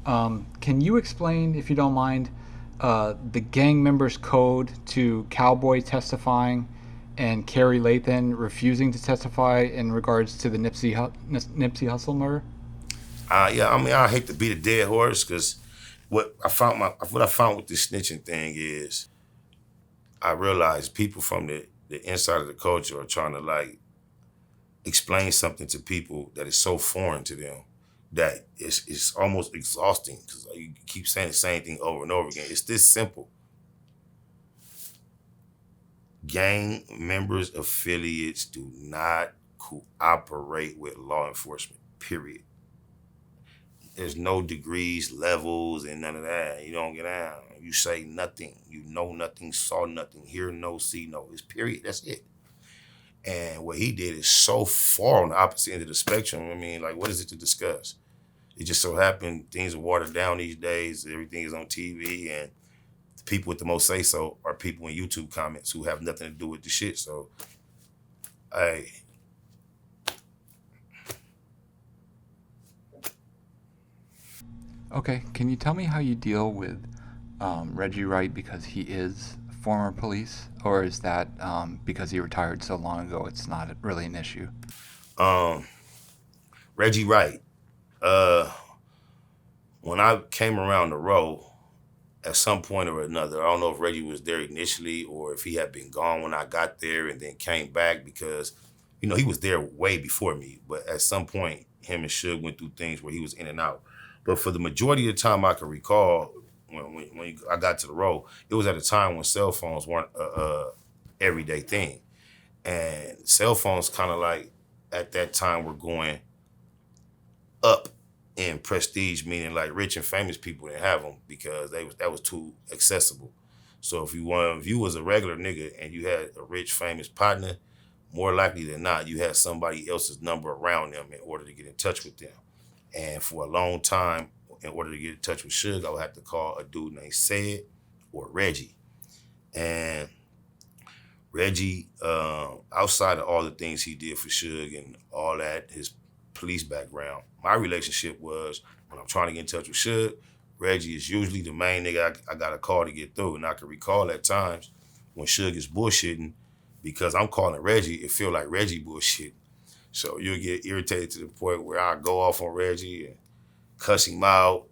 Can you explain, if you don't mind, the gang members' code to Cowboy testifying and Carrie Lathan refusing to testify in regards to the Nipsey Hussle murder? Yeah, I mean, I hate to beat a dead horse because what I found with this snitching thing is I realized people from the inside of the culture are trying to like explain something to people that is so foreign to them that it's almost exhausting because like, you keep saying the same thing over and over again. It's this simple. Gang members, affiliates do not cooperate with law enforcement, period. There's no degrees, levels, and none of that. You don't get down. You say nothing. You know nothing, saw nothing, hear no, see no. It's period. That's it. And what he did is so far on the opposite end of the spectrum. I mean, like, what is it to discuss? It just so happened things are watered down these days. Everything is on TV, and the people with the most say so are people in YouTube comments who have nothing to do with the shit. So, hey, Okay, can you tell me how you deal with Reggie Wright because he is former police, or is that because he retired so long ago it's not really an issue? um, Reggie Wright. Uh, when I came around the row, at some point or another, I don't know if Reggie was there initially or if he had been gone when I got there and then came back because, he was there way before me. But at some point, him and Suge went through things where he was in and out. But for the majority of the time I can recall, when I got to the row, it was at a time when cell phones weren't a everyday thing. And cell phones kind of like at that time were going up in prestige, meaning like rich and famous people didn't have them because that was too accessible. So if you was a regular nigga and you had a rich famous partner, more likely than not, you had somebody else's number around them in order to get in touch with them. And for a long time, in order to get in touch with Suge, I would have to call a dude named Said or Reggie. And Reggie, outside of all the things he did for Suge and all that, his police background, my relationship was when I'm trying to get in touch with Suge, Reggie is usually the main nigga I got a call to get through. And I can recall at times when Suge is bullshitting, because I'm calling Reggie, it feel like Reggie bullshit. So you'll get irritated to the point where I go off on Reggie and cuss him out.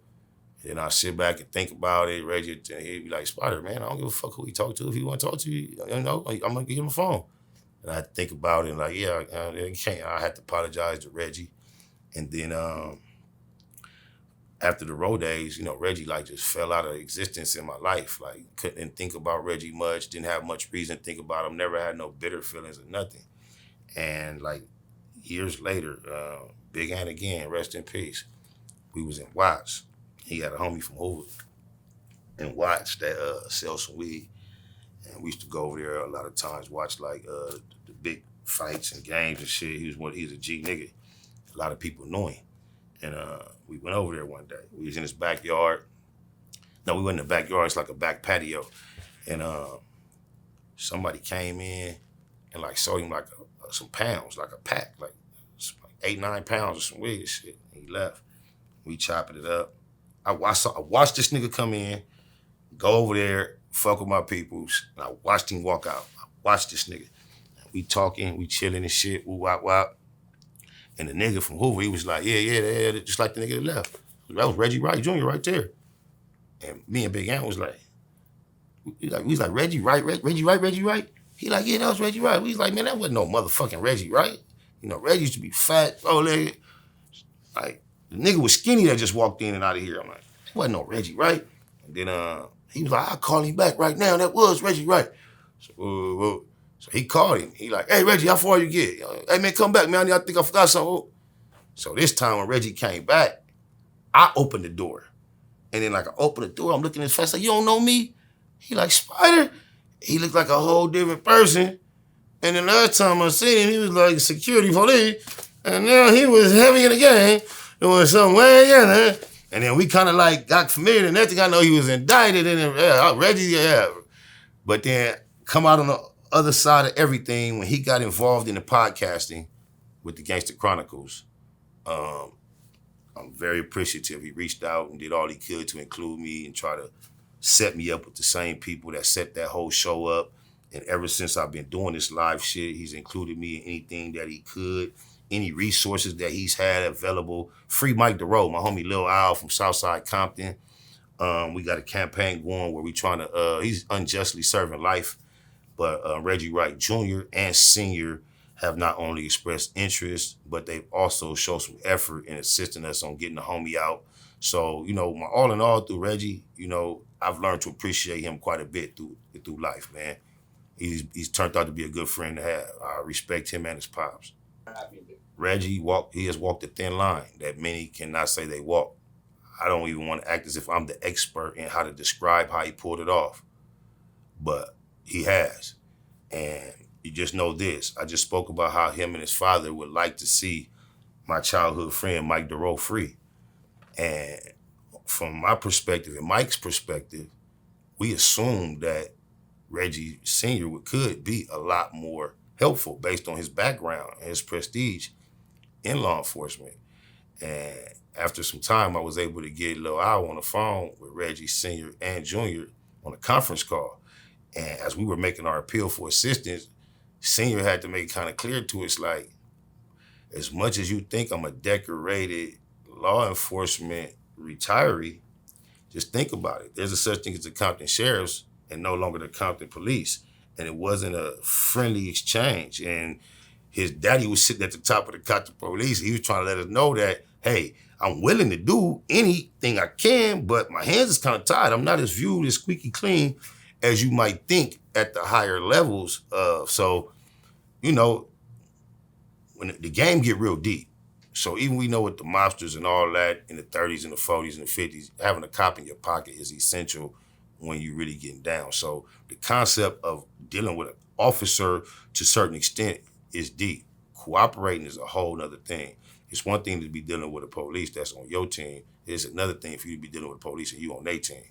And I sit back and think about it. Reggie, he'd be like, Spider, man, I don't give a fuck who he talk to. If he want to talk to you, I'm going to give him a phone. And I think about it and like, yeah, I had to apologize to Reggie. And then after the road days, Reggie like just fell out of existence in my life. Like couldn't think about Reggie much, didn't have much reason to think about him, never had no bitter feelings or nothing. And like years later, Big Ant again, rest in peace. We was in Watts. He had a homie from Hoover in Watts that sells some weed. And we used to go over there a lot of times, watch like the big fights and games and shit. He's a G nigga. A lot of people knew him. And we went over there one day. We was in his backyard. No, we went in the backyard. It's like a back patio. And somebody came in and like sold him like some pounds, like a pack, like 8, 9 pounds of some weed and shit. And he left. We chopping it up. I watched this nigga come in, go over there, fuck with my peoples, and I watched him walk out. I watched this nigga. We talking, we chilling and shit, woo wop wop. And the nigga from Hoover, he was like, yeah, just like the nigga that left. That was Reggie Wright Jr. right there. And me and Big Ant was like, we was like, Reggie Wright, Reggie Wright, Reggie Wright? He like, yeah, that was Reggie Wright. We was like, man, that wasn't no motherfucking Reggie Wright. Reggie used to be fat, bow-legged. Like, the nigga was skinny that just walked in and out of here. I'm like, that wasn't no Reggie Wright. And then he was like, I'll call him back right now. That was Reggie Wright. So he called him. He like, hey, Reggie, how far you get? Hey, man, come back, man. I think I forgot something. So this time when Reggie came back, I opened the door. And then like I opened the door, I'm looking at his face like, you don't know me? He like, Spider? He looked like a whole different person. And then the other time I seen him, he was like security police. And now he was heavy in the game. Doing something way in there. And then we kind of like got familiar. And next thing I know, he was indicted. And then Reggie, yeah. But then come out on the other side of everything when he got involved in the podcasting with the Gangster Chronicles. I I'm very appreciative. He reached out and did all he could to include me and try to set me up with the same people that set that whole show up. And ever since I've been doing this live shit, he's included me in anything that he could, any resources that he's had available. Free Mike DeRoe, my homie Lil Al from Southside Compton. We got a campaign going where we trying to, he's unjustly serving life, but Reggie Wright Jr. and Sr. have not only expressed interest, but they've also shown some effort in assisting us on getting the homie out. So, you know, all in all through Reggie, you know, I've learned to appreciate him quite a bit through life, man. He's turned out to be a good friend to have. I respect him and his pops. Reggie he has walked a thin line that many cannot say they walk. I don't even want to act as if I'm the expert in how to describe how he pulled it off, but he has. And you just know this. I just spoke about how him and his father would like to see my childhood friend, Mike DeRoe, free. And from my perspective and Mike's perspective, we assumed that Reggie Sr. could be a lot more helpful based on his background and his prestige in law enforcement. And after some time, I was able to get Lil Al on the phone with Reggie Sr. and Jr. on a conference call. And as we were making our appeal for assistance, Sr. had to make kind of clear to us, like, as much as you think I'm a decorated law enforcement retiree, just think about it. There's a such thing as the Compton Sheriffs and no longer the Compton Police. And it wasn't a friendly exchange. And his daddy was sitting at the top of the Compton Police. He was trying to let us know that, hey, I'm willing to do anything I can, but my hands is kind of tied. I'm not as viewed as squeaky clean as you might think at the higher levels. So, you know, when the game get real deep, so even we know with the mobsters and all that in the 30s and the 40s and the 50s, having a cop in your pocket is essential when you're really getting down. So the concept of dealing with an officer to a certain extent is deep. Cooperating is a whole nother thing. It's one thing to be dealing with a police that's on your team. It's another thing for you to be dealing with the police and you on their team.